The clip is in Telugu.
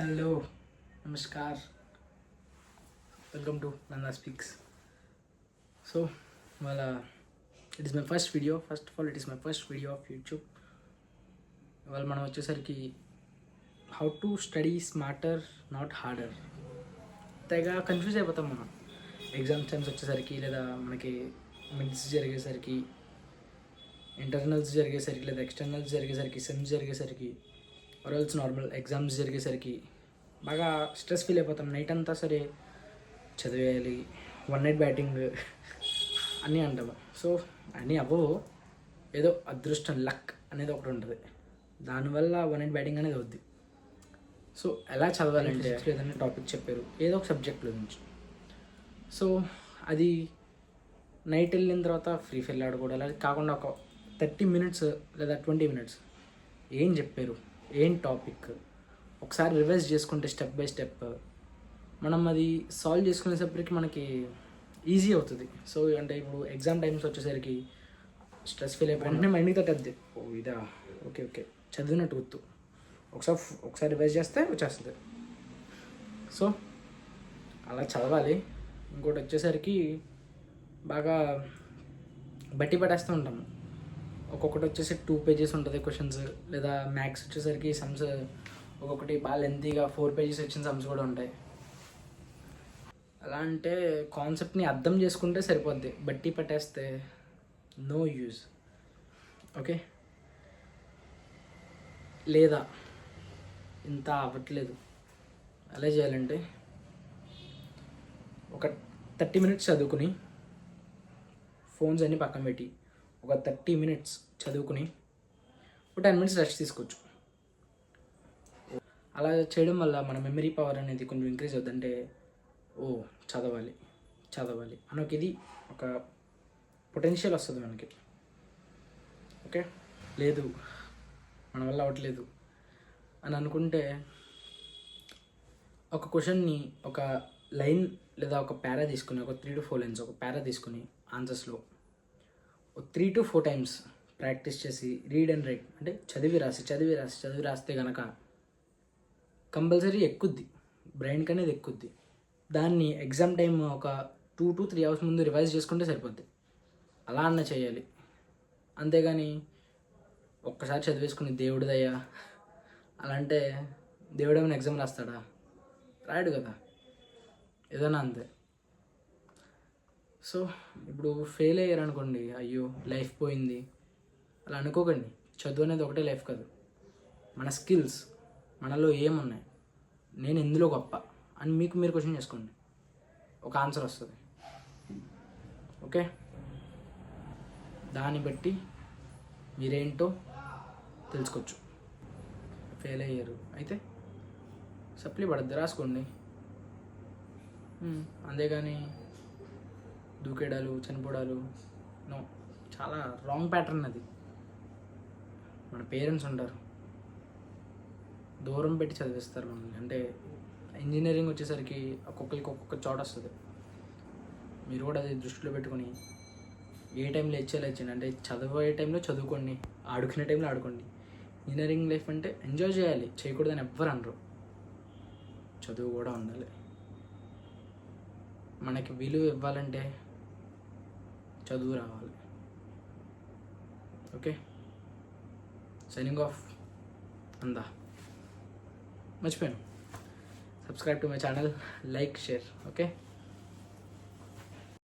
హలో నమస్కార్ welcome to Nanda speaks. So వాళ్ళ it is my first video. First of all it is my first video of YouTube. ఇవాళ మనం వచ్చేసరికి how to study smarter not harder. తెగ కన్ఫ్యూజ్ అయిపోతాం మనం ఎగ్జామ్స్ టైమ్స్ వచ్చేసరికి, లేదా మనకి మిడ్స్ జరిగేసరికి, ఇంటర్నల్స్ జరిగేసరికి, లేదా ఎక్స్టర్నల్స్ జరిగేసరికి, సెమ్స్ జరిగేసరికి, ఆర్ఎల్స్ నార్మల్ ఎగ్జామ్స్ జరిగేసరికి బాగా స్ట్రెస్ ఫీల్ అయిపోతాం. నైట్ అంతా సరే చదివేయాలి, వన్ నైట్ బ్యాటింగ్ అన్నీ అంటాము. సో అన్నీ అవ్వవు, ఏదో అదృష్టం లక్ అనేది ఒకటి ఉంటుంది, దానివల్ల వన్ నైట్ బ్యాటింగ్ అనేది అవుద్ది. సో ఎలా చదవాలంటే ఏదైనా టాపిక్ చెప్పారు ఏదో ఒక సబ్జెక్ట్లో నుంచి, సో అది నైట్ వెళ్ళిన తర్వాత ఫ్రీ ఫైర్ ఆడుకోవడం, అది కాకుండా ఒక 30 minutes లేదా 20 minutes ఏం చెప్పారు, ఏం టాపిక్ ఒకసారి రివైజ్ చేసుకుంటే స్టెప్ బై స్టెప్ మనం అది సాల్వ్ చేసుకునేసరికి మనకి ఈజీ అవుతుంది. సో అంటే ఇప్పుడు ఎగ్జామ్ టైమ్స్ వచ్చేసరికి స్ట్రెస్ ఫీల్ అయిపోయి మైండ్కి తట్టద్ది, ఓ ఇదా ఓకే ఓకే చదివినట్టు గుర్తు, ఒకసారి రివైజ్ చేస్తే వచ్చేస్తుంది. సో అలా చదవాలి. ఇంకోటి వచ్చేసరికి బాగా బట్టి పట్టేస్తూ ఉంటాము. ఒక్కొక్కటి వచ్చేసి 2 pages ఉంటుంది క్వశ్చన్స్, లేదా మ్యాథ్స్ వచ్చేసరికి సమ్స్ ఒక్కొక్కటి బాగా లెంతీగా 4 pages వచ్చిన సమ్స్ కూడా ఉంటాయి. అలా అంటే కాన్సెప్ట్ని అర్థం చేసుకుంటే సరిపోద్ది, బట్టి పట్టేస్తే నో యూజ్. ఓకే, లేదా ఇంత అవ్వట్లేదు, అలా చేయాలంటే ఒక 30 minutes చదువుకుని ఫోన్స్ అన్నీ పక్కన పెట్టి ఒక 30 minutes చదువుకుని ఒక 10 minutes రెస్ట్ తీసుకోవచ్చు. అలా చేయడం వల్ల మన మెమరీ పవర్ అనేది కొంచెం ఇంక్రీజ్ అవుతుందంటే, ఓ చదవాలి చదవాలి మనకి ఇది ఒక పొటెన్షియల్ వస్తుంది మనకి. ఓకే, లేదు మన వల్ల అవ్వట్లేదు అని అనుకుంటే ఒక క్వశ్చన్ని ఒక లైన్ లేదా ఒక పారా తీసుకుని, ఒక 3 to 4 lines ఒక పారా తీసుకుని ఆన్సర్స్లో 3 to 4 times ప్రాక్టీస్ చేసి రీడ్ అండ్ రైట్ అంటే చదివి రాస్తే కనుక కంపల్సరీ ఎక్కుద్ది, బ్రెయిన్కి అనేది ఎక్కుద్ది. దాన్ని ఎగ్జామ్ టైం ఒక 2 to 3 hours ముందు రివైజ్ చేసుకుంటే సరిపోద్ది. అలా అన్న చేయాలి, అంతేగాని ఒక్కసారి చదివేసుకుని దేవుడిదయ్యా అలా అంటే దేవుడు ఏమైనా ఎగ్జామ్ రాస్తాడా? రాయడు కదా, ఏదైనా అంతే. సో ఇప్పుడు ఫెయిల్ అయ్యారనుకోండి, అయ్యో లైఫ్ పోయింది అలా అనుకోకండి. చదువు అనేది ఒకటే లైఫ్ కాదు, మన స్కిల్స్ మనలో ఏమున్నాయి, నేను ఎందులో గొప్ప అని మీకు మీరు క్వశ్చన్ చేసుకోండి, ఒక ఆన్సర్ వస్తుంది. ఓకే, దాన్ని బట్టి మీరేంటో తెలుసుకోవచ్చు. ఫెయిల్ అయ్యారు అయితే సప్లీ పడద్దు, రాసుకోండి. అంతేగాని దూకేడాలు చనిపోవడాలు నో, చాలా రాంగ్ ప్యాటర్న్ అది. మన పేరెంట్స్ ఉంటారు, దూరం పెట్టి చదివిస్తారు మనల్ని. అంటే ఇంజనీరింగ్ వచ్చేసరికి ఒక్కొక్కరికి ఒక్కొక్క చోట వస్తుంది. మీరు కూడా అది దృష్టిలో పెట్టుకొని ఏ టైంలో ఇచ్చేయాలి అంటే చదివే టైంలో చదువుకోండి, ఆడుకునే టైంలో ఆడుకోండి. ఇంజనీరింగ్ లైఫ్ అంటే ఎంజాయ్ చేయాలి, చేయకూడదని ఎవ్వరు అనరు. చదువు కూడా ఉండాలి. మనకి విలువ ఇవ్వాలంటే చదువు రావాలి. Okay, signing off. అందా మర్చిపోయాను, subscribe to my channel, like, share. Okay.